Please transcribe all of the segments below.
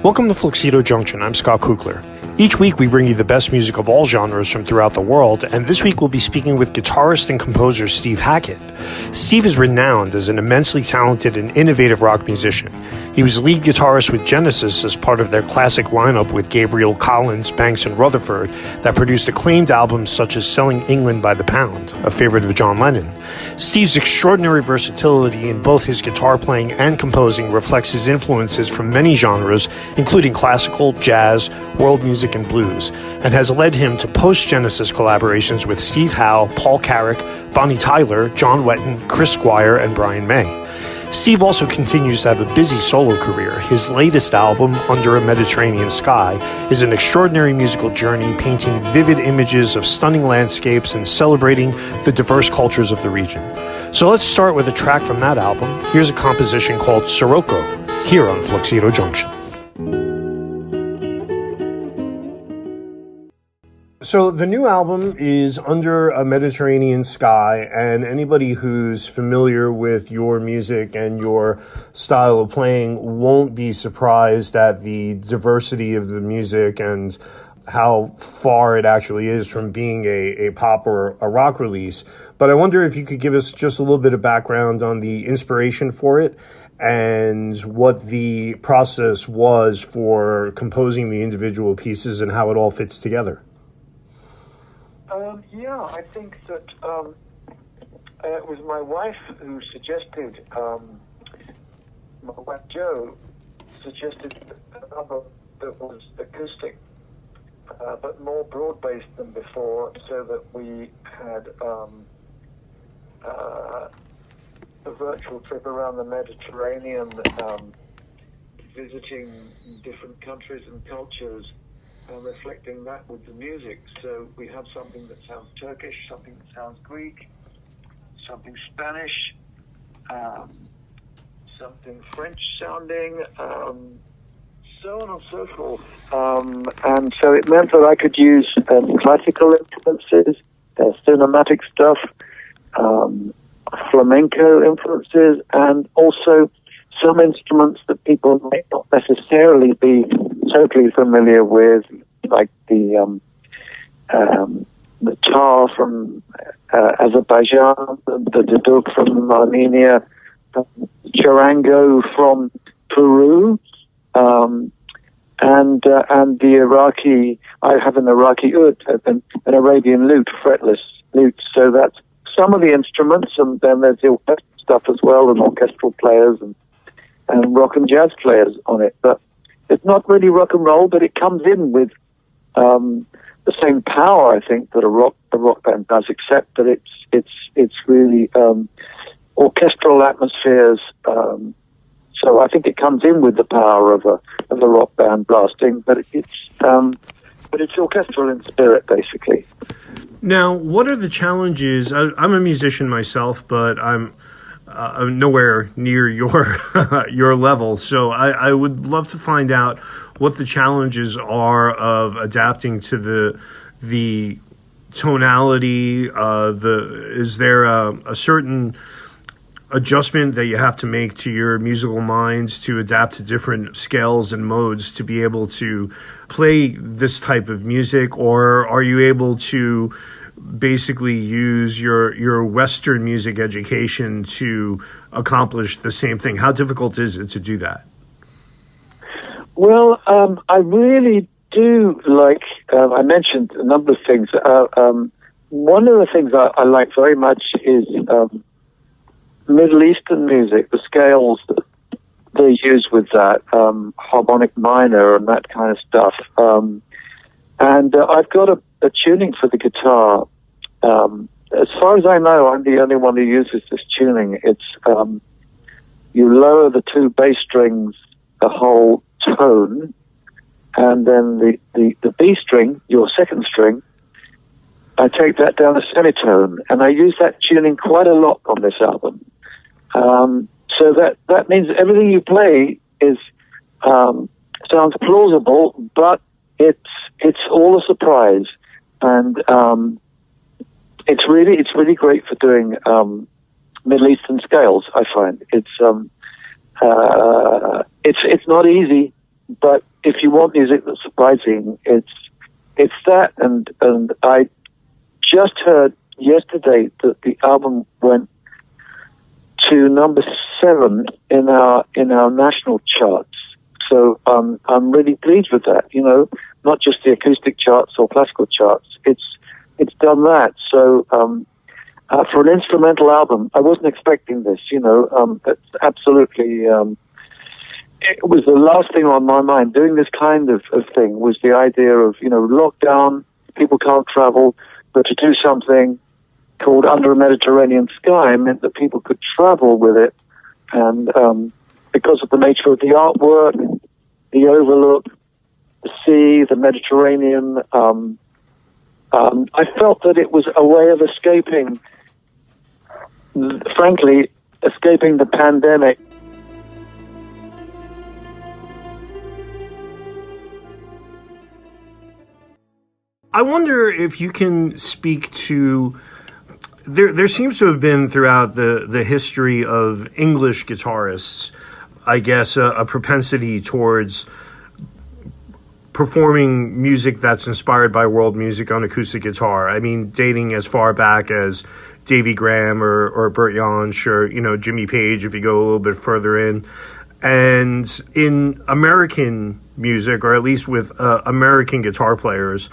Welcome to Fluxedo Junction. I'm Scott Kuchler. Each week we bring you the best music of all genres from throughout the world, and this week we'll be speaking with guitarist and composer Steve Hackett. Steve is renowned as an immensely talented and innovative rock musician. He was lead guitarist with Genesis as part of their classic lineup with Gabriel, Collins, Banks, and Rutherford that produced acclaimed albums such as Selling England by the Pound, a favorite of John Lennon. Steve's extraordinary versatility in both his guitar playing and composing reflects his influences from many genres, including classical, jazz, world music, and blues, and has led him to post-Genesis collaborations with Steve Howe, Paul Carrack, Bonnie Tyler, John Wetton, Chris Squire, and Brian May. Steve also continues to have a busy solo career. His latest album, Under a Mediterranean Sky, is an extraordinary musical journey painting vivid images of stunning landscapes and celebrating the diverse cultures of the region. So let's start with a track from that album. Here's a composition called Sirocco, here on Fluxedo Junction. So the new album is Under a Mediterranean Sky, and anybody who's familiar with your music and your style of playing won't be surprised at the diversity of the music and how far it actually is from being a pop or a rock release. But I wonder if you could give us just a little bit of background on the inspiration for it and what the process was for composing the individual pieces and how it all fits together. I think that it was my wife who suggested, my wife Jo suggested a number that was acoustic, but more broad-based than before, so that we had a virtual trip around the Mediterranean, visiting different countries and cultures, and reflecting that with the music. So we have something that sounds Turkish, something that sounds Greek, something Spanish, something French sounding, so on and so forth. And so it meant that I could use classical influences, cinematic stuff, flamenco influences, and also some instruments that people may not necessarily be totally familiar with, like the tar from Azerbaijan, the duduk from Armenia, charango from Peru, and the Iraqi. I have an Iraqi oud, an Arabian lute, fretless lute. So that's some of the instruments, and then there's the orchestral stuff as well, and orchestral players and rock and jazz players on it. But it's not really rock and roll, but it comes in with the same power, I think, that a rock band does, except that it's really orchestral atmospheres. So I think it comes in with the power of a rock band blasting, but it's orchestral in spirit, basically. Now, what are the challenges? I'm a musician myself, but I'm nowhere near your level. So I would love to find out what the challenges are of adapting to the tonality. Is there a certain adjustment that you have to make to your musical minds to adapt to different scales and modes to be able to play this type of music, or are you able to basically use your Western music education to accomplish the same thing? How difficult is it to do that? Well, I really do like, I mentioned a number of things. One of the things I like very much is Middle Eastern music, the scales that they use with that, harmonic minor and that kind of stuff. And I've got a tuning for the guitar. As far as I know, I'm the only one who uses this tuning. It's you lower the two bass strings a whole tone, and then the B string, your second string, I take that down a semitone, and I use that tuning quite a lot on this album. So that means everything you play is sounds plausible, but it's all a surprise, and it's really great for doing Middle Eastern scales. I find it's not easy, but if you want music that's surprising, it's that. And I just heard yesterday that the album went to number 7 in our national charts. So I'm really pleased with that. Not just the acoustic charts or classical charts. It's done that. So for an instrumental album, I wasn't expecting this. It's absolutely. It was the last thing on my mind. Doing this kind of thing was the idea of lockdown. People can't travel, but to do something called Under a Mediterranean Sky meant that people could travel with it, and because of the nature of the artwork, the overlook, the sea, the Mediterranean, I felt that it was a way of escaping the pandemic. I wonder if you can speak to. There seems to have been throughout the history of English guitarists, I guess, a propensity towards performing music that's inspired by world music on acoustic guitar. I mean, dating as far back as Davy Graham or Burt Jansch or, Jimmy Page, if you go a little bit further in. And in American music, or at least with American guitar players,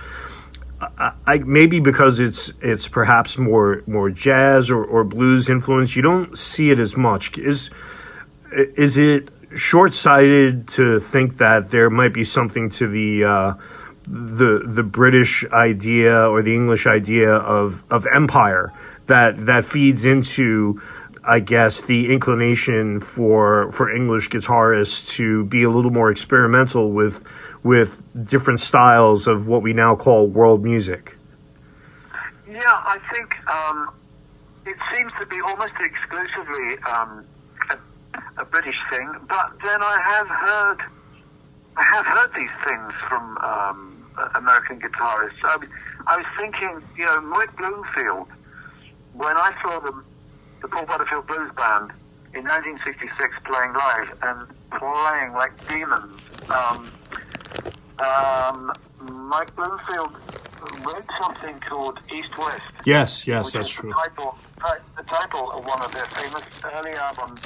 I maybe because it's perhaps more jazz or blues influence, you don't see it as much. Is it short-sighted to think that there might be something to the British idea or the English idea of empire that feeds into, I guess, the inclination for English guitarists to be a little more experimental with different styles of what we now call world music? Yeah, I think it seems to be almost exclusively a British thing. But then I have heard these things from American guitarists. I was thinking, Mike Bloomfield, when I saw the Paul Butterfield Blues Band in 1966 playing live and playing like demons. Mike Bloomfield wrote something called East West. Yes, that's true. The title of one of their famous early albums,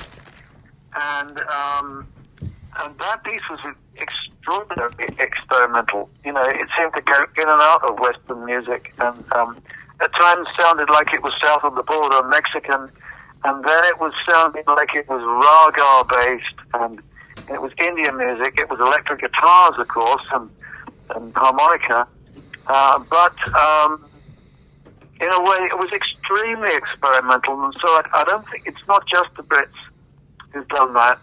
and that piece was extraordinarily experimental. It seemed to go in and out of Western music, and at times sounded like it was south of the border, Mexican, and then it was sounding like it was raga based, and it was Indian music. It was electric guitars, of course, and harmonica. But in a way, it was extremely experimental. And so I don't think it's not just the Brits who've done that.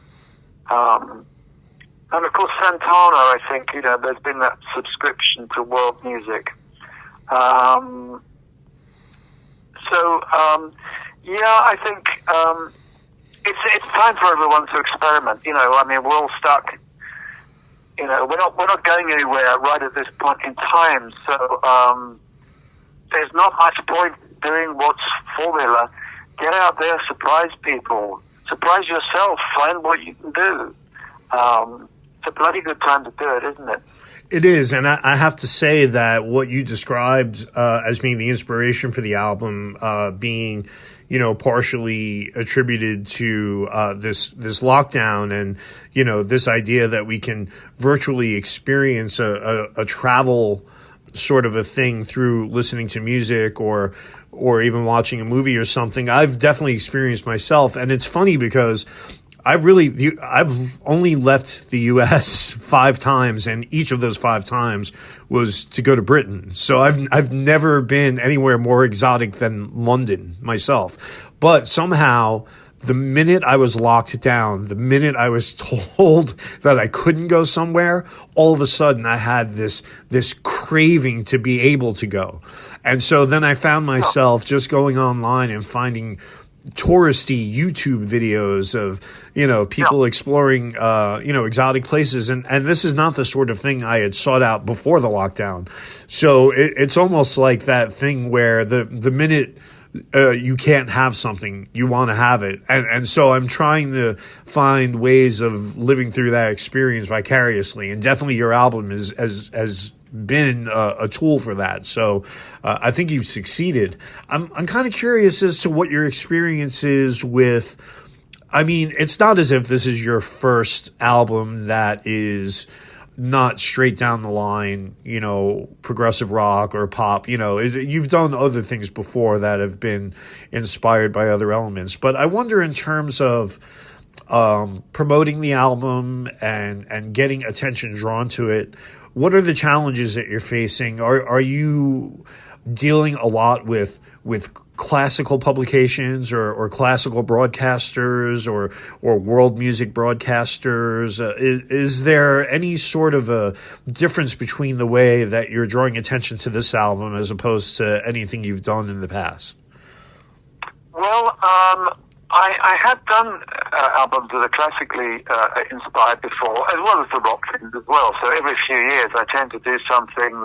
And of course, Santana, I think, there's been that subscription to world music. I think it's time for everyone to experiment. We're all stuck. We're not going anywhere right at this point in time. So there's not much point doing what's formula. Get out there, surprise people, surprise yourself, find what you can do. It's a bloody good time to do it, isn't it? It is, and I have to say that what you described as being the inspiration for the album, being, partially attributed to this lockdown, and this idea that we can virtually experience a travel sort of a thing through listening to music or even watching a movie or something. I've definitely experienced myself, and it's funny because I've only left the U.S. 5 times, and each of those 5 times was to go to Britain. So I've never been anywhere more exotic than London myself. But somehow, the minute I was locked down, the minute I was told that I couldn't go somewhere, all of a sudden I had this craving to be able to go. And so then I found myself just going online and finding touristy YouTube videos of, people exploring, exotic places. And this is not the sort of thing I had sought out before the lockdown. So it's almost like that thing where the minute you can't have something, you want to have it. And so I'm trying to find ways of living through that experience vicariously. And definitely your album has been a tool for that. So I think you've succeeded. I'm kind of curious as to what your experience is with, I mean, it's not as if this is your first album that is not straight down the line, progressive rock or pop. You've done other things before that have been inspired by other elements. But I wonder, in terms of promoting the album and getting attention drawn to it, what are the challenges that you're facing? Are you dealing a lot with classical publications or classical broadcasters or world music broadcasters? Is there any sort of a difference between the way that you're drawing attention to this album as opposed to anything you've done in the past? Well, I had done albums that are classically inspired before, as well as the rock things as well. So every few years I tend to do something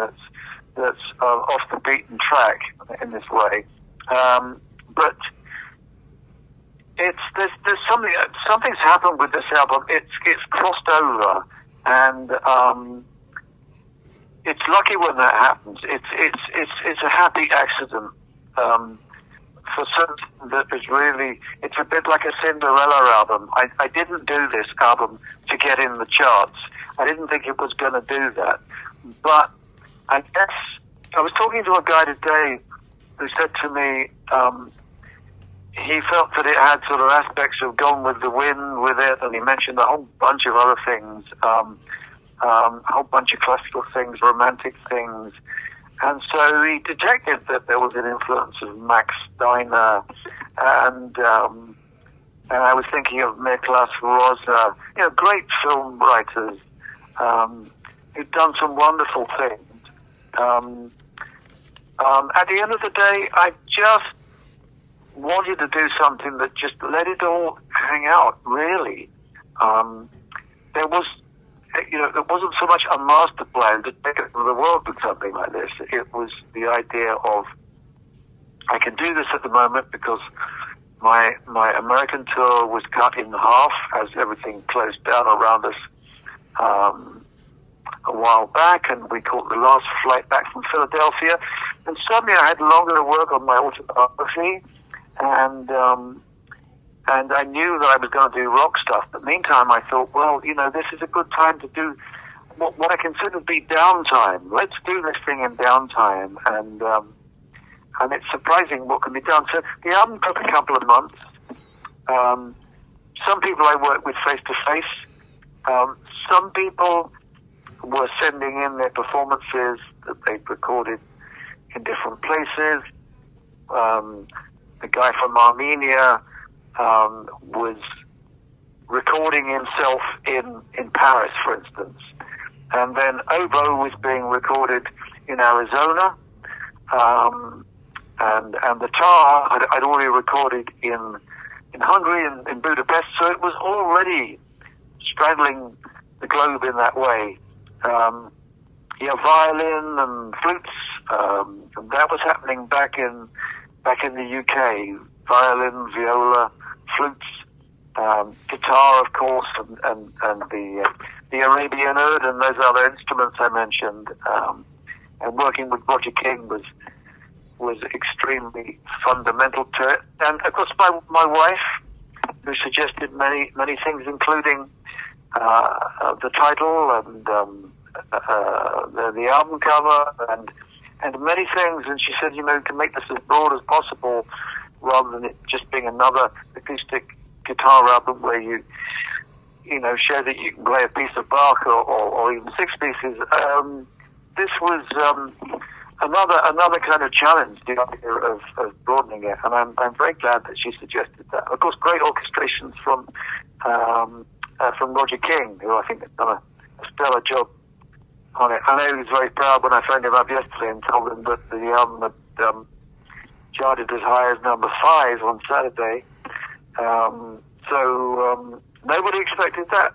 that's off the beaten track in this way. But there's something's happened with this album. It's crossed over, and it's lucky when that happens. It's a happy accident. For something that is really, it's a bit like a Cinderella album. I didn't do this album to get in the charts. I didn't think it was going to do that. But I guess I was talking to a guy today who said to me he felt that it had sort of aspects of Gone with the Wind with it, and he mentioned a whole bunch of other things, a whole bunch of classical things, romantic things. And so he detected that there was an influence of Max Steiner, and I was thinking of Miklas Rosa, great film writers who've done some wonderful things. At the end of the day, I just wanted to do something that just let it all hang out, really. There wasn't so much a master plan to take it to the world with something like this. It was the idea of, I can do this at the moment because my American tour was cut in half as everything closed down around us a while back, and we caught the last flight back from Philadelphia. And suddenly I had longer to work on my autobiography, and I knew that I was going to do rock stuff. But meantime, I thought, well, this is a good time to do what I consider to be downtime. Let's do this thing in downtime. And it's surprising what can be done. So the album took a couple of months. Some people I worked with face to face. Some people were sending in their performances that they'd recorded in different places. The guy from Armenia was recording himself in Paris, for instance. And then oboe was being recorded in Arizona. And the tar I'd already recorded in Hungary and in Budapest. So it was already straddling the globe in that way. Violin and flutes, and that was happening back in the UK. Violin, viola, flutes, guitar, of course, and the Arabian oud and those other instruments I mentioned. And working with Roger King was extremely fundamental to it. And of course, my wife, who suggested many things, including the title and the album cover and many things. And she said, you can make this as broad as possible, rather than it just being another acoustic guitar album where you show that you can play a piece of Bach or even six pieces. This was another kind of challenge, the idea of broadening it, and I'm very glad that she suggested that. Of course, great orchestrations from Roger King, who I think has done a stellar job on it. I know he was very proud when I phoned him up yesterday and told him that the album had charted as high as number 5 on Saturday. So nobody expected that.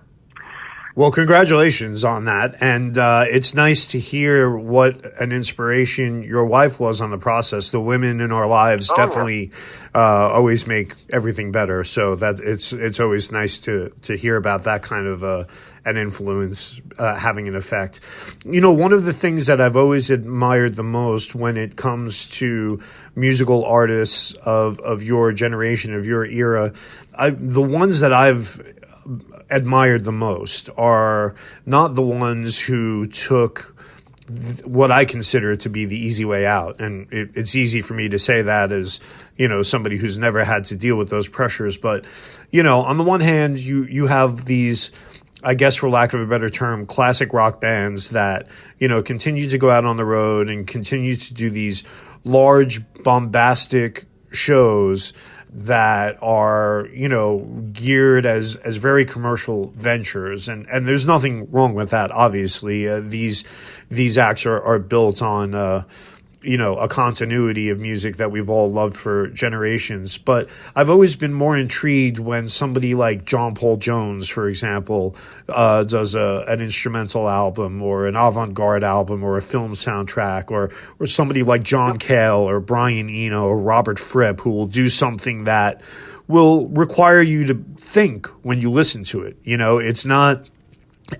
Well, congratulations on that. And it's nice to hear what an inspiration your wife was on the process. The women in our lives definitely always make everything better. So that it's always nice to hear about that kind of an influence having an effect. You know, one of the things that I've always admired the most when it comes to musical artists of your generation, of your era, the ones that I've admired the most are not the ones who took what I consider to be the easy way out. And it's easy for me to say that as, you know, somebody who's never had to deal with those pressures. But, you know, on the one hand, you have these, I guess for lack of a better term, classic rock bands that, you know, continue to go out on the road and continue to do these large, bombastic shows that are, you know, geared as very commercial ventures. And there's nothing wrong with that, obviously. These acts are built on, you know, a continuity of music that we've all loved for generations. But I've always been more intrigued when somebody like John Paul Jones, for example, does an instrumental album or an avant-garde album or a film soundtrack, or somebody like John Cale or Brian Eno or Robert Fripp, who will do something that will require you to think when you listen to it. You know, it's not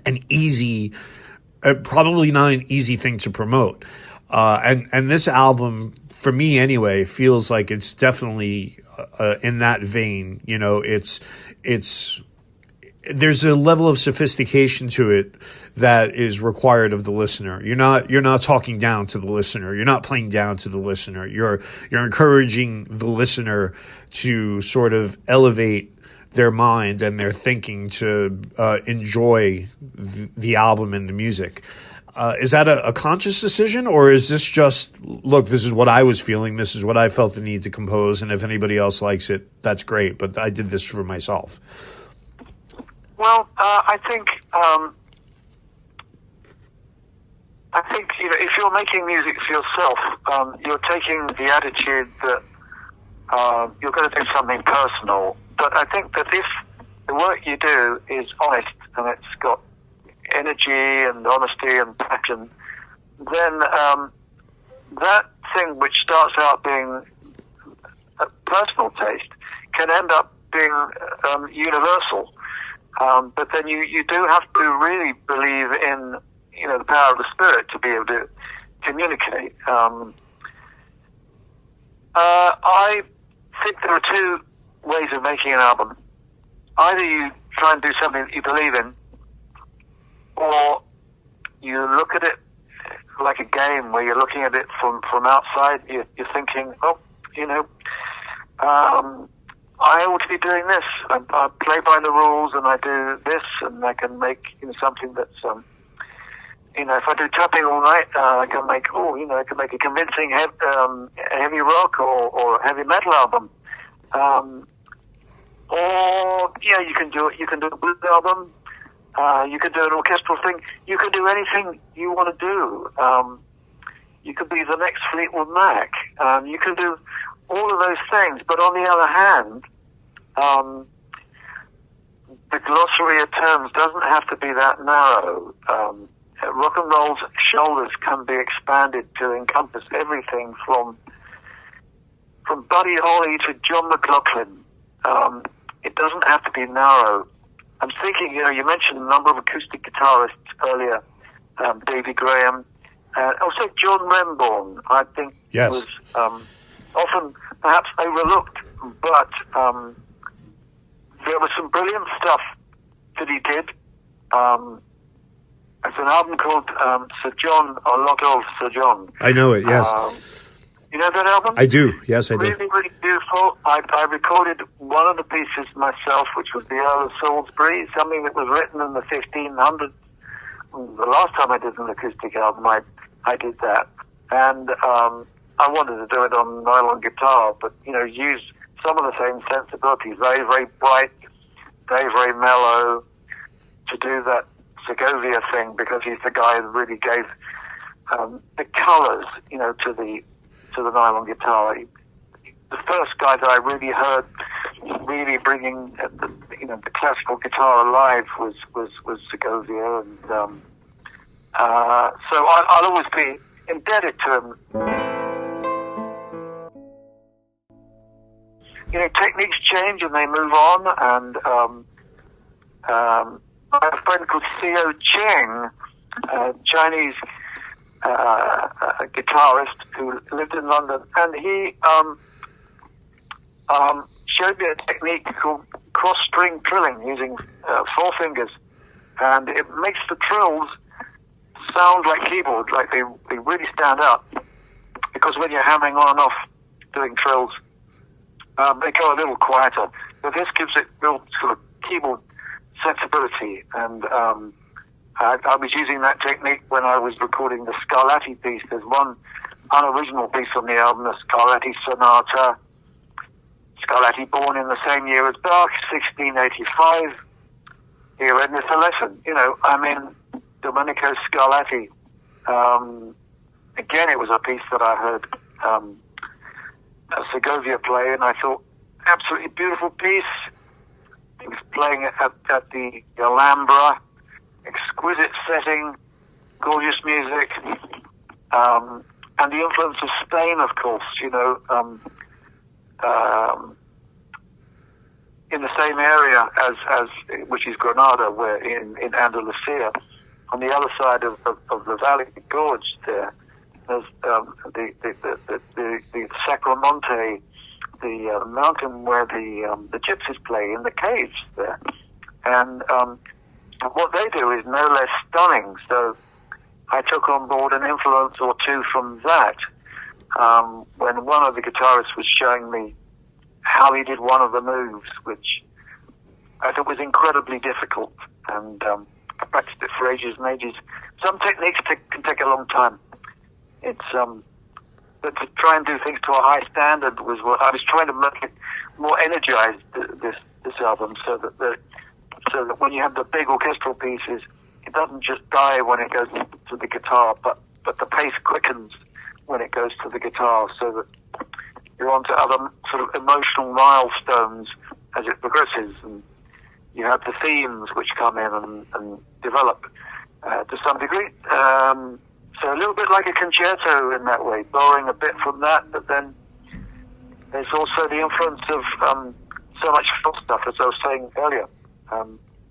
an easy, probably not an easy thing to promote. And this album, for me anyway, feels like it's definitely in that vein. You know, there's a level of sophistication to it that is required of the listener. You're not talking down to the listener. You're not playing down to the listener. You're encouraging the listener to sort of elevate their mind and their thinking to enjoy the album and the music. Is that a conscious decision, or is this just, look, this is what I was feeling, this is what I felt the need to compose, and if anybody else likes it, that's great, but I did this for myself? Well, I think you know, if you're making music for yourself, you're taking the attitude that you're going to do something personal. But I think that if the work you do is honest and it's got energy and honesty and passion, then that thing which starts out being a personal taste can end up being universal. But then you do have to really believe in, you know, the power of the spirit to be able to communicate. I think there are two ways of making an album. Either you try and do something that you believe in, or you look at it like a game where you're looking at it from outside. You're thinking, oh, you know, I ought to be doing this. I play by the rules and I do this, and I can make, you know, something that's, you know, if I do tapping all night, I can make a convincing heavy rock or heavy metal album. Or, yeah, you can do a blues album. You can do an orchestral thing. You can do anything you want to do. You could be the next Fleetwood Mac. You can do all of those things. But on the other hand, the glossary of terms doesn't have to be that narrow. Rock and roll's shoulders can be expanded to encompass everything from Buddy Holly to John McLaughlin. It doesn't have to be narrow. I'm thinking, you know, you mentioned a number of acoustic guitarists earlier, Davy Graham, also John Renbourn, I think, yes, was often perhaps overlooked, but there was some brilliant stuff that he did. It's an album called Sir John, or Lot of Sir John. I know it, yes. You know that album? I do, yes, I do. Really, really beautiful. I recorded one of the pieces myself, which was the Earl of Salisbury, something that was written in the 1500s. The last time I did an acoustic album, I did that. And I wanted to do it on nylon guitar, but, you know, use some of the same sensibilities. Very, very bright, very, very mellow, to do that Segovia thing, because he's the guy who really gave the colours, you know, to the nylon guitar. The first guy that I really heard really bringing the classical guitar alive was Segovia, and so I'll always be indebted to him. Techniques change and they move on, and I have a friend called Theo Cheng, a Chinese guitarist who lived in London, and he showed me a technique called cross-string trilling using 4 fingers, and it makes the trills sound like keyboard, like they really stand out, because when you're hammering on and off doing trills, they go a little quieter, but this gives it real sort of keyboard sensibility, and I was using that technique when I was recording the Scarlatti piece. There's one unoriginal piece on the album, the Scarlatti Sonata. Scarlatti, born in the same year as Bach, 1685. Here endeth the lesson. I'm in Domenico Scarlatti. Again, it was a piece that I heard Segovia play, and I thought, absolutely beautiful piece. He was playing at the Alhambra, exquisite setting, gorgeous music, and the influence of Spain, of course, in the same area as which is Granada, where in Andalusia, on the other side of the valley, the gorge there's the Sacromonte, the mountain where the gypsies play in the caves there, and what they do is no less stunning. So I took on board an influence or two from that. When one of the guitarists was showing me how he did one of the moves, which I thought was incredibly difficult, and I practiced it for ages and ages. Some techniques can take a long time. But to try and do things to a high standard was what I was trying to make it more energized. This album, so that when you have the big orchestral pieces, it doesn't just die when it goes to the guitar, but the pace quickens when it goes to the guitar, so that you're on to other sort of emotional milestones as it progresses, and you have the themes which come in and develop to some degree. So a little bit like a concerto in that way, borrowing a bit from that, but then there's also the influence of so much folk stuff, as I was saying earlier.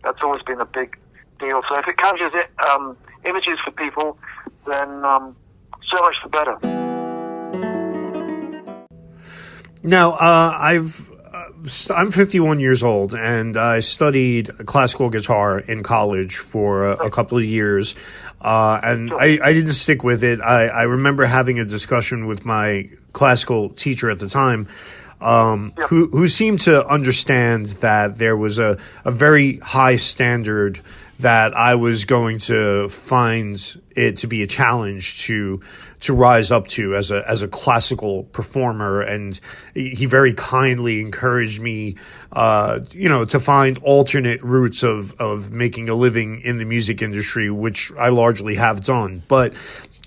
That's always been a big deal. So if it conjures images for people, then so much the better. Now, I'm 51 years old, and I studied classical guitar in college for a couple of years, and I didn't stick with it. I remember having a discussion with my classical teacher at the time, who seemed to understand that there was a very high standard that I was going to find it to be a challenge to rise up to as a classical performer, and he very kindly encouraged me, to find alternate routes of making a living in the music industry, which I largely have done, but.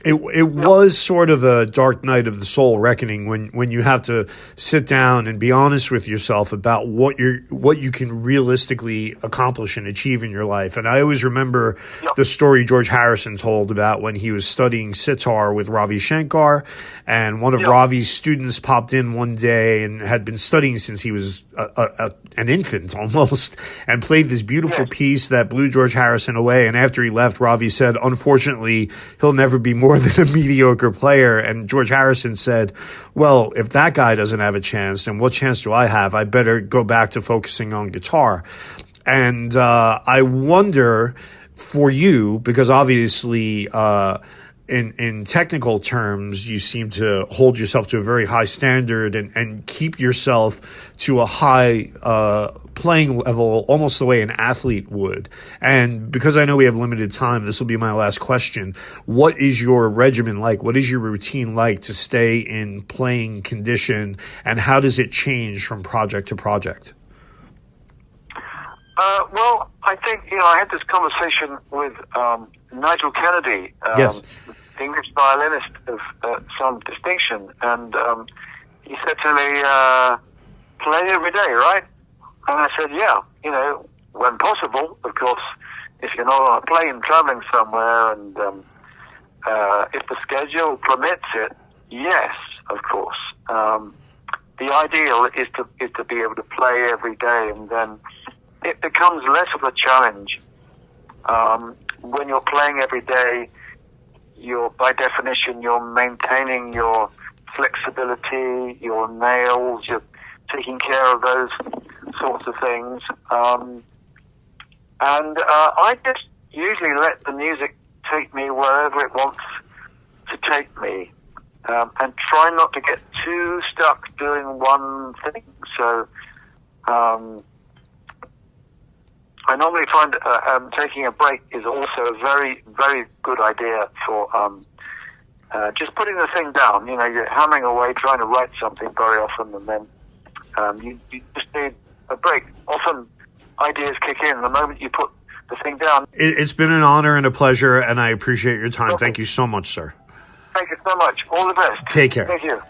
It was sort of a dark night of the soul reckoning when you have to sit down and be honest with yourself about what you can realistically accomplish and achieve in your life. And I always remember the story George Harrison told about when he was studying sitar with Ravi Shankar, and one of Ravi's students popped in one day and had been studying since he was an infant almost, and played this beautiful piece that blew George Harrison away. And after he left, Ravi said, unfortunately, he'll never be more than a mediocre player. And George Harrison said, well, if that guy doesn't have a chance, then what chance do I have? I better go back to focusing on guitar. And I wonder for you, because obviously in technical terms, you seem to hold yourself to a very high standard and keep yourself to a high playing level, almost the way an athlete would. And because I know we have limited time, this will be my last question. What is your regimen like? What is your routine like to stay in playing condition, and how does it change from project to project? Well, I think, I had this conversation with Nigel Kennedy, yes. the English violinist of some distinction, and he said to me, play every day, right? And I said, yeah, when possible, of course, if you're not on a plane traveling somewhere and if the schedule permits it, yes, of course. The ideal is to be able to play every day, and then it becomes less of a challenge. When you're playing every day, by definition, you're maintaining your flexibility, your nails, you're taking care of those sorts of things. And I just usually let the music take me wherever it wants to take me, and try not to get too stuck doing one thing. So I normally find taking a break is also a very, very good idea for just putting the thing down. You're hammering away trying to write something very often, and then you just need a break. Often ideas kick in the moment you put the thing down. It's been an honor and a pleasure, and I appreciate your time. Thank you so much, sir. Thank you so much. All the best. Take care. Thank you.